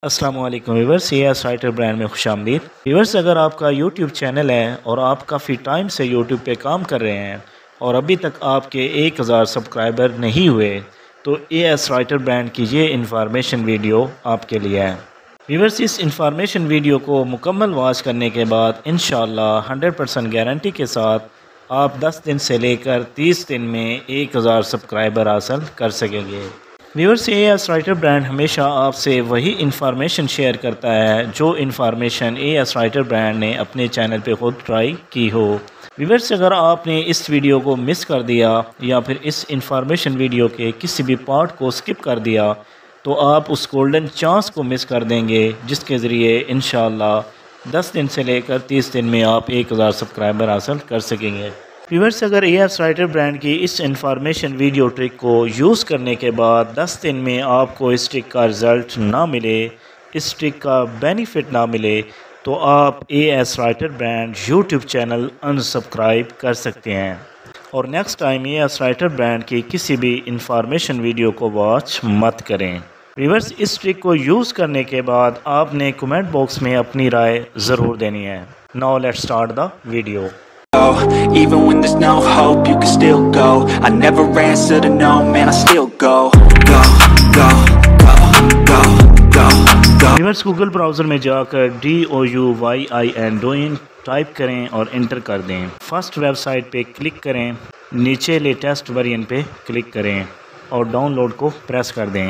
अस्सलामु अलैकुम व्यूअर्स, ये राइटर ब्रांड में खुशामदीद। व्यूअर्स, अगर आपका यूट्यूब चैनल है और आप काफ़ी टाइम से यूट्यूब पे काम कर रहे हैं और अभी तक आपके 1000 सब्सक्राइबर नहीं हुए तो राइटर ब्रांड की ये इन्फॉर्मेशन वीडियो आपके लिए है। व्यूअर्स, इस इन्फॉर्मेशन वीडियो को मुकम्मल वॉच करने के बाद इंशाअल्लाह 100% गारंटी के साथ आप 10 दिन से लेकर 30 दिन में 1000 सब्सक्राइबर हासिल कर सकेंगे। व्यूअर्स, राइटर ब्रांड हमेशा आपसे वही इन्फॉर्मेशन शेयर करता है जो इन्फॉर्मेशन राइटर ब्रांड ने अपने चैनल पे खुद ट्राई की हो। व्यूअर्स, अगर आपने इस वीडियो को मिस कर दिया या फिर इस इन्फॉर्मेशन वीडियो के किसी भी पार्ट को स्किप कर दिया तो आप उस गोल्डन चांस को मिस कर देंगे जिसके ज़रिए इंशाअल्लाह 10 दिन से लेकर 30 दिन में आप 1000 सब्सक्राइबर हासिल कर सकेंगे। व्यूअर्स, अगर राइटर ब्रांड की इस इन्फॉर्मेशन वीडियो ट्रिक को यूज़ करने के बाद 10 दिन में आपको इस ट्रिक का रिज़ल्ट ना मिले, इस ट्रिक का बेनिफिट ना मिले, तो आप writer brand YouTube channel unsubscribe कर सकते हैं और नेक्स्ट टाइम राइटर ब्रांड की किसी भी इन्फॉर्मेशन वीडियो को वॉच मत करें। व्यूअर्स, इस ट्रिक को यूज़ करने के बाद आपने कमेंट बॉक्स में अपनी राय ज़रूर देनी है। Now let's start the video. Even when there's no hope, you can still go. I never answer to no, man, I still go. Go, go, go, go, go, go. Viewers, Google browser में जाकर DOUYIN type करें और inter कर दें। First website पे click करें, नीचे latest version पे क्लिक करें और डाउनलोड को प्रेस कर दें।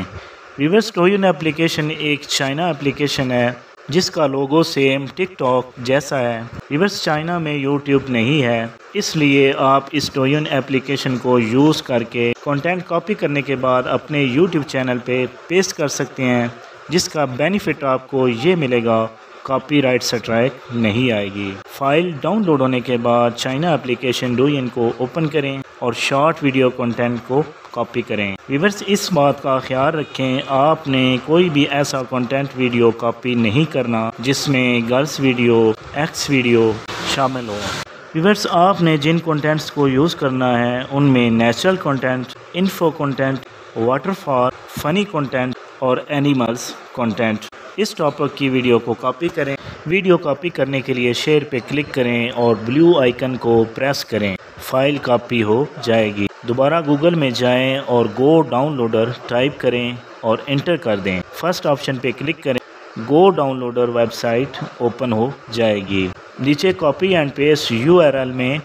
व्यूअर्स, डोइन एप्लीकेशन एक चाइना एप्लीकेशन है जिसका लोगो सेम टिकटॉक जैसा है। व्यूअर्स, चाइना में यूट्यूब नहीं है, इसलिए आप इस डोइन एप्लीकेशन को यूज़ करके कंटेंट कॉपी करने के बाद अपने यूट्यूब चैनल पे पेस्ट कर सकते हैं, जिसका बेनिफिट आपको ये मिलेगा, कॉपीराइट स्ट्राइक नहीं आएगी। फाइल डाउनलोड होने के बाद चाइना एप्लीकेशन डोइन को ओपन करें और शॉर्ट वीडियो कंटेंट को कॉपी करें। व्यूअर्स, इस बात का ख्याल रखें, आपने कोई भी ऐसा कंटेंट वीडियो कॉपी नहीं करना जिसमें गर्ल्स वीडियो, एक्स वीडियो शामिल हो। व्यूअर्स, आपने जिन कंटेंट्स को यूज़ करना है उनमें natural content, info content, waterfall, funny content और एनिमल्स कंटेंट। इस टॉपिक की वीडियो को कॉपी करें। वीडियो कॉपी करने के लिए शेयर पे क्लिक करें और ब्लू आइकन को प्रेस करें, फाइल कॉपी हो जाएगी। दोबारा गूगल में जाएं और गो डाउनलोडर टाइप करें और इंटर कर दें। फर्स्ट ऑप्शन पे क्लिक करें, गो डाउनलोडर वेबसाइट ओपन हो जाएगी। नीचे कॉपी एंड पेस्ट URL में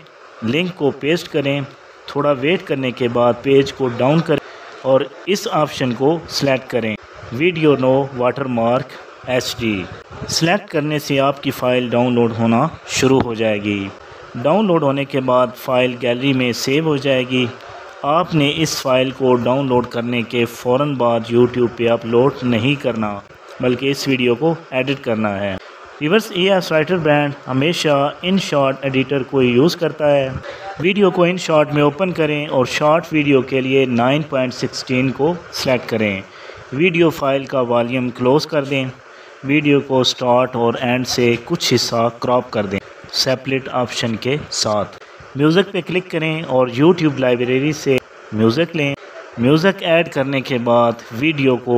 लिंक को पेस्ट करें। थोड़ा वेट करने के बाद पेज को डाउन करें और इस ऑप्शन को सिलेक्ट करें, video no watermark HD। Select करने से आपकी फ़ाइल डाउनलोड होना शुरू हो जाएगी। डाउनलोड होने के बाद फ़ाइल गैलरी में सेव हो जाएगी। आपने इस फ़ाइल को डाउनलोड करने के फ़ौरन बाद यूट्यूब पे अपलोड नहीं करना, बल्कि इस वीडियो को एडिट करना है। व्यूअर्स, राइटर ब्रांड हमेशा इन शॉर्ट एडिटर को यूज़ करता है। वीडियो को इन शॉर्ट में ओपन करें और शॉर्ट वीडियो के लिए 9.16 को सिलेक्ट करें। वीडियो फाइल का वॉल्यूम क्लोज़ कर दें। वीडियो को स्टार्ट और एंड से कुछ हिस्सा क्रॉप कर दें सेपरेट ऑप्शन के साथ। म्यूज़िक पे क्लिक करें और यूट्यूब लाइब्रेरी से म्यूज़िक लें। म्यूज़िक ऐड करने के बाद वीडियो को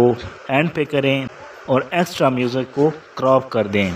एंड पे करें और एक्स्ट्रा म्यूज़िक को क्रॉप कर दें।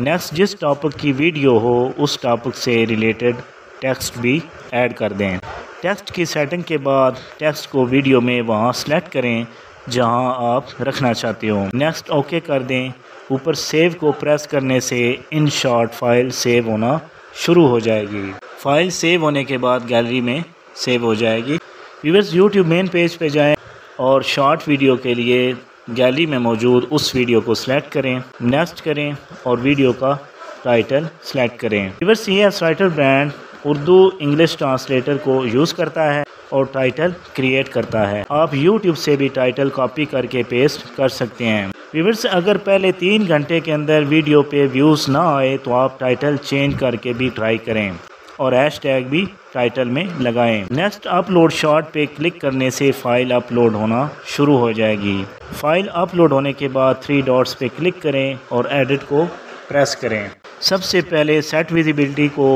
नेक्स्ट, जिस टॉपिक की वीडियो हो उस टॉपिक से रिलेटेड टेक्स्ट भी ऐड कर दें। टेक्स्ट की सेटिंग के बाद टेक्स्ट को वीडियो में वहाँ सेलेक्ट करें जहां आप रखना चाहते हो। नेक्स्ट ओके कर दें। ऊपर सेव को प्रेस करने से इन शॉर्ट फाइल सेव होना शुरू हो जाएगी। फाइल सेव होने के बाद गैलरी में सेव हो जाएगी। व्यूअर्स, यूट्यूब मेन पेज पे जाएं और शॉर्ट वीडियो के लिए गैलरी में मौजूद उस वीडियो को सिलेक्ट करें, नेक्स्ट करें और वीडियो का टाइटल सिलेक्ट करें। Viewers, writer brand Urdu English translator को यूज़ करता है और टाइटल क्रिएट करता है। आप YouTube से भी टाइटल कॉपी करके पेस्ट कर सकते हैं। व्यूअर्स, अगर पहले 3 घंटे के अंदर वीडियो पे व्यूज़ ना आए तो आप टाइटल चेंज करके भी ट्राई करें और हैशटैग भी टाइटल में लगाएं। नेक्स्ट अपलोड शॉर्ट पे क्लिक करने से फ़ाइल अपलोड होना शुरू हो जाएगी। फ़ाइल अपलोड होने के बाद 3 डॉट्स पे क्लिक करें और एडिट को प्रेस करें। सबसे पहले सेट विजिबिलिटी को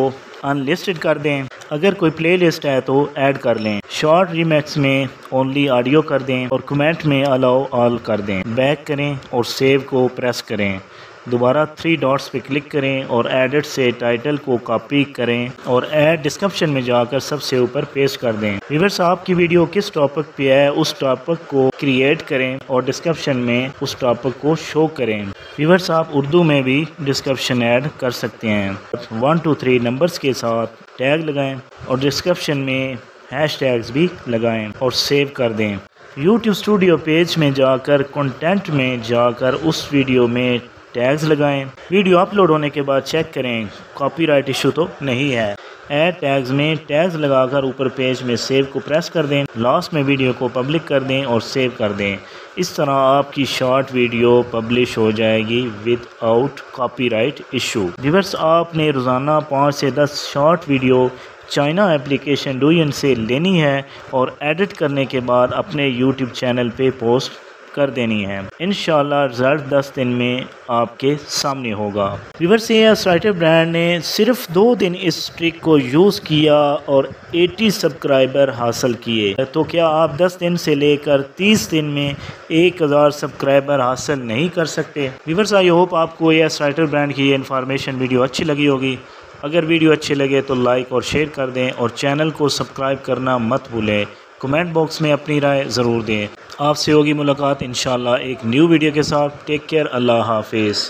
अनलिस्टेड कर दें। अगर कोई प्लेलिस्ट है तो ऐड कर लें। शॉर्ट रीमिक्स में ओनली ऑडियो कर दें और कमेंट में अलाउ ऑल कर दें। बैक करें और सेव को प्रेस करें। दोबारा 3 डॉट्स पे क्लिक करें और एडिट से टाइटल को कॉपी करें और ऐड डिस्क्रिप्शन में जाकर सबसे ऊपर पेस्ट कर दें। व्यूअर्स, आपकी वीडियो किस टॉपिक पे है उस टॉपिक को क्रिएट करें और डिस्क्रिप्शन में उस टॉपिक को शो करें। व्यूअर्स, आप उर्दू में भी डिस्क्रिप्शन ऐड कर सकते हैं। 1 2 3 नंबर्स के साथ टैग लगाएं और डिस्क्रिप्शन में हैशटैग्स भी लगाएं और सेव कर दें। यूट्यूब स्टूडियो पेज में जाकर कंटेंट में जाकर उस वीडियो में टैग्स लगाएं। वीडियो अपलोड होने के बाद चेक करें कॉपीराइट इशू तो नहीं है। ऐड टैग्स में टैग्स लगाकर ऊपर पेज में सेव को प्रेस कर दें। लास्ट में वीडियो को पब्लिक कर दें और सेव कर दें। इस तरह आपकी शॉर्ट वीडियो पब्लिश हो जाएगी विदाउट कॉपीराइट इशू। व्यूअर्स, आपने रोज़ाना 5 से 10 short video China application Dwayne से लेनी है और एडिट करने के बाद अपने यूट्यूब चैनल पे पोस्ट कर देनी है। इंशाल्लाह रिजल्ट 10 दिन में आपके सामने होगा। व्यूअर्स, राइटर ब्रांड ने सिर्फ 2 दिन इस ट्रिक को यूज़ किया और 80 सब्सक्राइबर हासिल किए। तो क्या आप 10 दिन से लेकर 30 दिन में 1000 सब्सक्राइबर हासिल नहीं कर सकते? व्यूअर्स, आई होप आपको राइटर ब्रांड की ये इन्फॉर्मेशन वीडियो अच्छी लगी होगी। अगर वीडियो अच्छी लगे तो लाइक और शेयर कर दें और चैनल को सब्सक्राइब करना मत भूलें। कमेंट बॉक्स में अपनी राय ज़रूर दें। आपसे होगी मुलाकात इंशाल्लाह एक न्यू वीडियो के साथ। टेक केयर, अल्लाह हाफिज़।